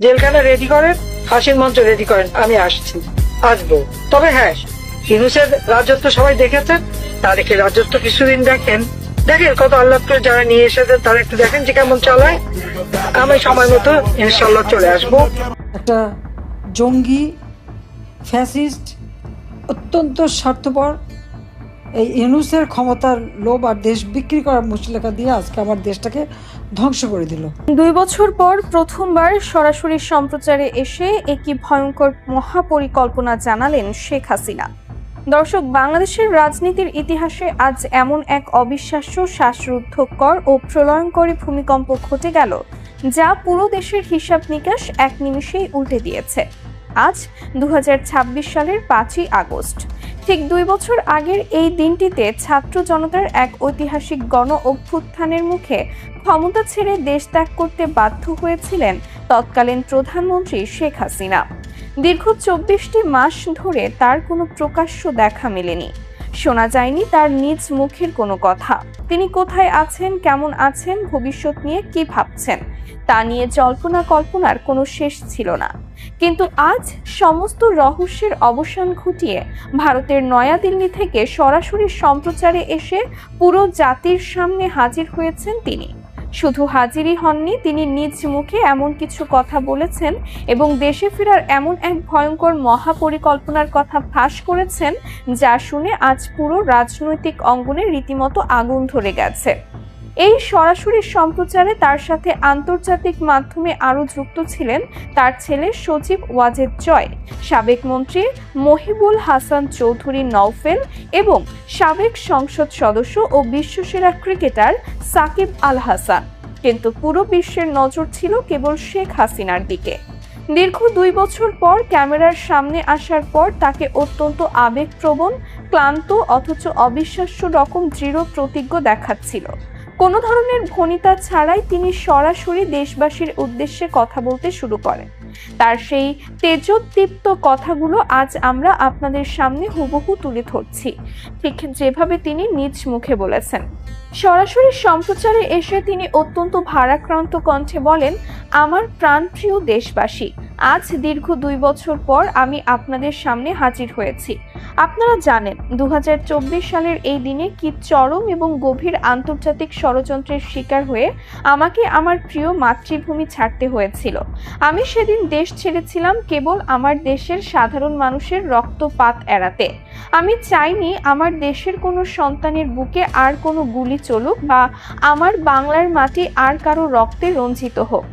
জেলখানা রেডি করেন, ফাঁসির মঞ্চ রেডি করেন, আমি আসছি, আসবো। তবে হ্যাঁ, ইউনূসের রাজত্ব সবাই দেখেছেন, তারেকের রাজত্ব কিছুদিন দেখেন, কত আল্লাহ করে যারা নিয়ে এসেছেন তারা একটু দেখেন যে কেমন চালায়। আমি সময় মতো ইনশাল্লাহ চলে আসবো। একটা জঙ্গি ফ্যাসিস্ট অত্যন্ত স্বার্থপর এই ইউনূসের ক্ষমতার লোভ আর দেশ বিক্রি করার মুচলেখা দিয়ে আজকে আমার দেশটাকে ধ্বংস করে দিল। 2 বছর পর প্রথমবার সরাসরি সম্প্রচারে এসে একটি ভয়ঙ্কর মহাপরিকল্পনা জানালেন শেখ হাসিনা। দর্শক, বাংলাদেশের রাজনীতির ইতিহাসে আজ এমন এক অবিশ্বাস্য, শ্বাসরুদ্ধকর ও প্রলয়ঙ্করী ভূমিকম্প ঘটে গেল যা পুরো দেশের হিসাব নিকাশ এক নিমিষেই উল্টে দিয়েছে। আজ 2026 সালের 5ই আগস্ট, ঠিক 2 বছর আগের এই দিনটিতে ছাত্র জনতার এক ঐতিহাসিক গণ অভ্যুত্থানের মুখে ক্ষমতা ছেড়ে দেশ ত্যাগ করতে বাধ্য হয়েছিলেন তৎকালীন প্রধানমন্ত্রী শেখ হাসিনা। দীর্ঘ 24টি মাস ধরে তার কোনো প্রকাশ্য দেখা মেলেনি, শোনা যায়নি তার নিজ মুখের কোনো কথা। তিনি কোথায় আছেন, কেমন আছেন, ভবিষ্যৎ নিয়ে কি ভাবছেন তা নিয়ে জল্পনা কল্পনার কোনো শেষ ছিল না। কিন্তু আজ সমস্ত রহস্যের অবসান ঘটিয়ে ভারতের নয়াদিল্লি থেকে সরাসরি সম্প্রচারে এসে পুরো জাতির সামনে হাজির হয়েছেন তিনি। শুধু হাজিরই হননি, তিনি নিজ মুখে এমন কিছু কথা বলেছেন এবং দেশে ফেরার এমন এক ভয়ঙ্কর মহাপরিকল্পনার কথা ফাঁস করেছেন যা শুনে আজ পুরো রাজনৈতিক অঙ্গনে রীতিমতো আগুন ধরে গেছে। এই সরাসরি সম্প্রচারে তার সাথে আন্তর্জাতিক মাধ্যমে আরও যুক্ত ছিলেন তার ছেলে সজীব ওয়াজেদ জয়, সাবেক মন্ত্রী মহিবুল হাসান চৌধুরী নওফেল এবং সাবেক সংসদ সদস্য ও বিশ্বসেরা ক্রিকেটার সাকিব আল হাসান। কিন্তু পুরো বিশ্বের নজর ছিল কেবল শেখ হাসিনার দিকে। দীর্ঘ 2 বছর পর ক্যামেরার সামনে আসার পর তাকে অত্যন্ত আবেগপ্রবণ, ক্লান্ত অথচ অবিশ্বাস্য রকম দৃঢ় প্রতিজ্ঞ দেখাচ্ছিল। কোনো ধরনের ভনিতা ছাড়াই তিনি সরাসরি দেশবাসীর উদ্দেশ্যে কথা বলতে শুরু করেন। তার সেই তেজোদ্দীপ্ত কথাগুলো আজ আমরা আপনাদের সামনে হুবহু তুলে ধরছি, ঠিক যেভাবে তিনি নিজ মুখে বলেছেন। সরাসরি সম্প্রচারে এসে তিনি অত্যন্ত ভারাক্রান্ত কণ্ঠে বলেন, আমার প্রাণপ্রিয় দেশবাসী, আজ দীর্ঘ 2 বছর পর আমি আপনাদের সামনে হাজির হয়েছি। আপনারা জানেন 2024 সালের এই দিনে কি চরম এবং গভীর আন্তর্জাতিক ষড়যন্ত্রের শিকার হয়ে আমাকে আমার প্রিয় মাতৃভূমি ছাড়তে হয়েছিল। আমি সেদিন দেশ ছেড়েছিলাম কেবল আমার দেশের সাধারণ মানুষের রক্তপাত এড়াতে। আমি চাইনি আমার দেশের কোনো সন্তানের বুকে আর কোনো গুলি চলুক বা আমার বাংলার মাটি আর কারো রক্তে রঞ্জিত হোক।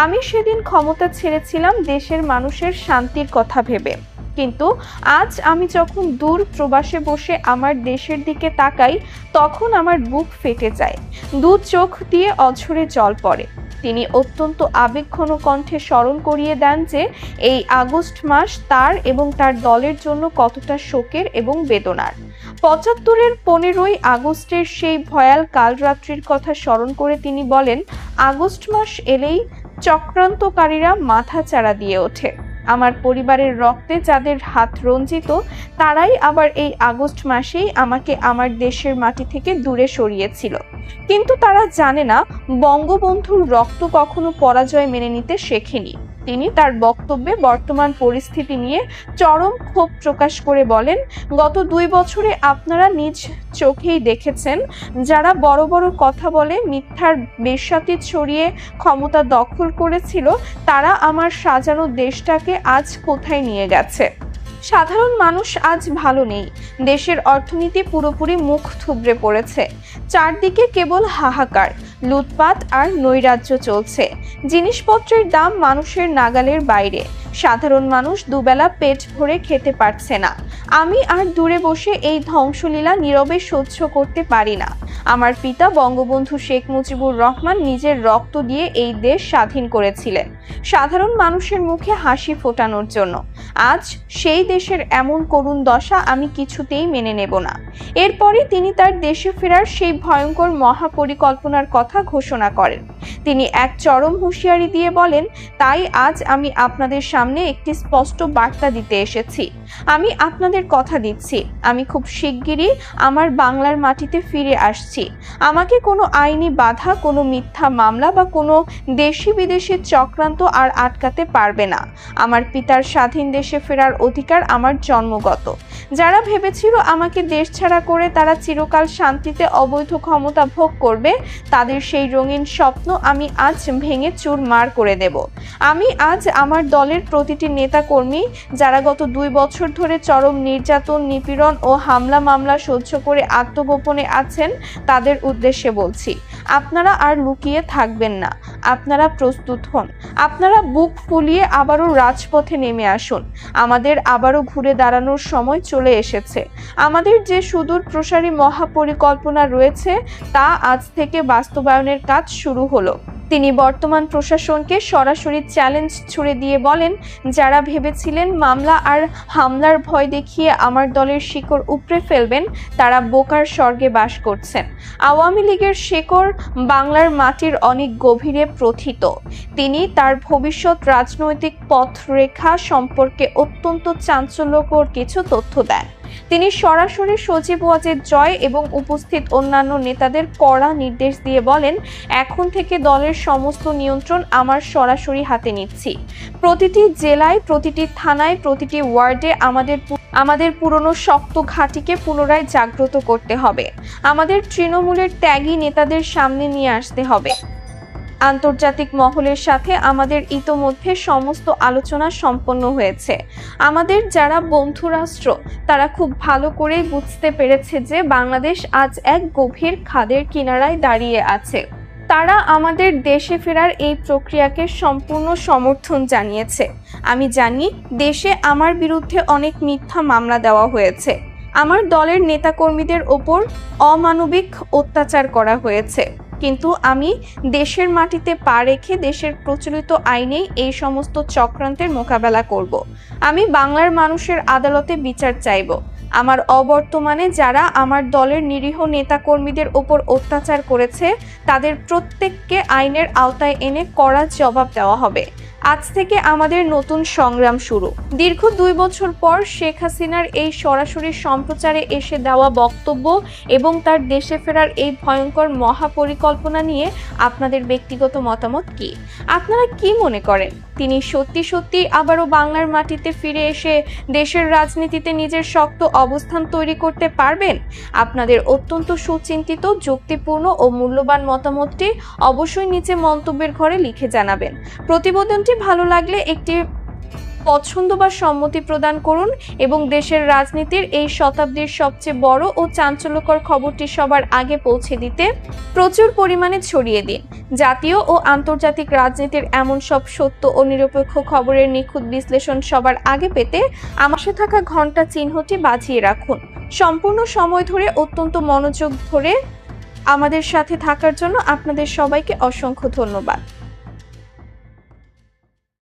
আমি সেদিন ক্ষমতা ছেড়েছিলাম দেশের মানুষের শান্তির কথা ভেবে। কিন্তু আজ আমি যখন দূর প্রবাসে বসে আমার দেশের দিকে তাকাই, তখন আমার বুক ফেটে যায়, 2 চোখ দিয়ে অঝরে জল পড়ে। তিনি অত্যন্ত আবেগঘন কণ্ঠে স্মরণ করিয়ে দেন যে এই আগস্ট মাস তার এবং তার দলের জন্য কতটা শোকের এবং বেদনার। 75-এর 15ই আগস্টের সেই ভয়াল কালরাত্রির কথা স্মরণ করে তিনি বলেন, আগস্ট মাস এলেই চক্রান্তকারীরা মাথা চাড়া দিয়ে ওঠে। আমার পরিবারের রক্তে যাদের হাত রঞ্জিত, তারাই আবার এই আগস্ট মাসেই আমাকে আমার দেশের মাটি থেকে দূরে সরিয়েছিল। কিন্তু তারা জানে না, বঙ্গবন্ধুর রক্ত কখনো পরাজয় মেনে নিতে শেখেনি। তিনি তার বক্তব্যে বর্তমান পরিস্থিতি নিয়ে চরম ক্ষোভ প্রকাশ করে বলেন, গত 2 বছরে আপনারা নিজ চোখেই দেখেছেন, যারা বড় বড় কথা বলে মিথ্যার বেশ্যাতি ছড়িয়ে ক্ষমতা দখল করেছিল, তারা আমার সাজানো দেশটাকে আজ কোথায় নিয়ে গেছে। সাধারণ মানুষ আজ ভালো নেই, দেশের অর্থনীতি পুরোপুরি মুখ থুবড়ে পড়েছে। চারদিকে কেবল হাহাকার, লুটপাট আর নৈরাজ্য চলছে। জিনিসপত্রের দাম মানুষের নাগালের বাইরে। সাধারণ মানুষ দুবেলা পেট ভরে খেতে পারছে না। আমি আর দূরে বসে এই ধ্বংসলীলা নীরবে সহ্য করতে পারি না। আমার পিতা বঙ্গবন্ধু শেখ মুজিবুর রহমান নিজের রক্ত দিয়ে এই দেশ স্বাধীন করেছিলেন, সাধারণ মানুষের মুখে হাসি ফোটানোর জন্য। আজ সেই দেশের এমন করুণ দশা আমি কিছুতেই মেনে নেব না। এরপরে তিনি তার দেশে ফেরার সেই ভয়ঙ্কর মহাপরিকল্পনার কথা কথা ঘোষণা করেন। তিনি এক চরম হুঁশিয়ারি দিয়ে বলেন, তাই আজ আমি আপনাদের সামনে একটি স্পষ্ট বার্তা দিতে এসেছি। আমি আপনাদের কথা দিচ্ছি, আমি খুব শিগগিরই আমার বাংলার মাটিতে ফিরে আসছি। আমাকে কোনো আইনি বাধা, কোনো মিথ্যা মামলা বা কোনো দেশি বিদেশি চক্রান্ত আর আটকাতে পারবে না। আমার পিতার স্বাধীন দেশে ফেরার অধিকার আমার জন্মগত। যারা ভেবেছিল আমাকে দেশ ছাড়া করে তারা চিরকাল শান্তিতে অবৈধ ক্ষমতা ভোগ করবে, তাদের সেই রঙিন স্বপ্ন আমি আজ ভেঙে চুরমার করে দেব। আমি আজ আমার দলের প্রতিটি নেতাকর্মী যারা গত 2 বছর ধরে চরম নির্যাতন, নিপীড়ন ও হামলা মামলা সহ্য করে আত্মগোপনে আছেন, তাদের উদ্দেশ্যে বলছি, আপনারা আর লুকিয়ে থাকবেন না। আপনারা প্রস্তুত হন। আপনারা বুক ফুলিয়ে আবারও রাজপথে নেমে আসুন। আমাদের আবারও ঘুরে দাঁড়ানোর সময় চলে এসেছে। আমাদের যে সুদূর প্রসারী মহাপরিকল্পনা রয়েছে তা আজ থেকে বাস্তবায়নের কাজ শুরু হলো। তিনি বর্তমান প্রশাসনকে সরাসরি চ্যালেঞ্জ ছুড়ে দিয়ে বলেন, যারা ভেবেছিলেন মামলা আর হামলার ভয় দেখিয়ে আমার দলের শিকড় উপড়ে ফেলবেন, তারা বোকার স্বর্গে বাস করছেন। আওয়ামী লীগের শিকড় বাংলার মাটির অনেক গভীরে প্রথিত। তিনি তার ভবিষ্যৎ রাজনৈতিক পথরেখা সম্পর্কে অত্যন্ত চাঞ্চল্যকর কিছু তথ্য দেন। তিনি সরাসরি সজীব ওয়াজেদ জয় এবং উপস্থিত অন্যান্য নেতাদের কড়া নির্দেশ দিয়ে বলেন, এখন থেকে দলের সমস্ত নিয়ন্ত্রণ আমার সরাসরি হাতে নিচ্ছি। প্রতিটি জেলায়, প্রতিটি থানায়, প্রতিটি ওয়ার্ডে আমাদের পুরনো শক্ত ঘাঁটিকে পুনরায় জাগ্রত করতে হবে। আমাদের তৃণমূলের ত্যাগী নেতাদের সামনে নিয়ে আসতে হবে। আন্তর্জাতিক মহলের সাথে আমাদের ইতোমধ্যে সমস্ত আলোচনা সম্পন্ন হয়েছে। আমাদের যারা বন্ধু রাষ্ট্র তারা খুব ভালো করেই বুঝতে পেরেছে যে বাংলাদেশ আজ এক গভীর খাদের কিনারায় দাঁড়িয়ে আছে। তারা আমাদের দেশে ফেরার এই প্রক্রিয়াকে সম্পূর্ণ সমর্থন জানিয়েছে। আমি জানি দেশে আমার বিরুদ্ধে অনেক মিথ্যা মামলা দেওয়া হয়েছে। আমার দলের নেতাকর্মীদের ওপর অমানবিক অত্যাচার করা হয়েছে, কিন্তু আমি দেশের মাটিতে পা রেখে দেশের প্রচলিত আইনেই এই সমস্ত চক্রান্তের মোকাবেলা করব। আমি বাংলার মানুষের আদালতে বিচার চাইব। আমার অবর্তমানে যারা আমার দলের নিরীহ নেতাকর্মীদের ওপর অত্যাচার করেছে তাদের প্রত্যেককে আইনের আওতায় এনে কড়া জবাব দেওয়া হবে। আজ থেকে আমাদের নতুন সংগ্রাম শুরু। দীর্ঘ 2 বছর পর শেখ হাসিনার এই সরাসরি সম্প্রচারে এসে দেওয়া বক্তব্য এবং তার দেশে ফেরার এই ভয়ঙ্কর মহাপরিকল্পনা নিয়ে আপনাদের ব্যক্তিগত মতামত কি? আপনারা কি মনে করেন তিনি সত্যি সত্যি আবারও বাংলার মাটিতে ফিরে এসে দেশের রাজনীতিতে নিজের শক্ত অবস্থান তৈরি করতে পারবেন? আপনাদের অত্যন্ত সুচিন্তিত, যুক্তিপূর্ণ ও মূল্যবান মতামতটি অবশ্যই নিচে মন্তব্যের ঘরে লিখে জানাবেন। প্রতিবেদনটি ভালো লাগলে একটি পছন্দ বা সম্মতি প্রদান করুন এবং দেশের রাজনীতির এই শতাব্দীর সবচেয়ে বড় ও চাঞ্চল্যকর খবরটি সবার আগে পৌঁছে দিতে প্রচুর পরিমাণে ছড়িয়ে দিন। জাতীয় ও আন্তর্জাতিক রাজনীতির এমন সব সত্য ও নিরপেক্ষ খবরের নিখুঁত বিশ্লেষণ সবার আগে পেতে আমার সাথে থাকা ঘন্টা চিহ্নটি বাজিয়ে রাখুন। সম্পূর্ণ সময় ধরে অত্যন্ত মনোযোগ ধরে আমাদের সাথে থাকার জন্য আপনাদের সবাইকে অসংখ্য ধন্যবাদ।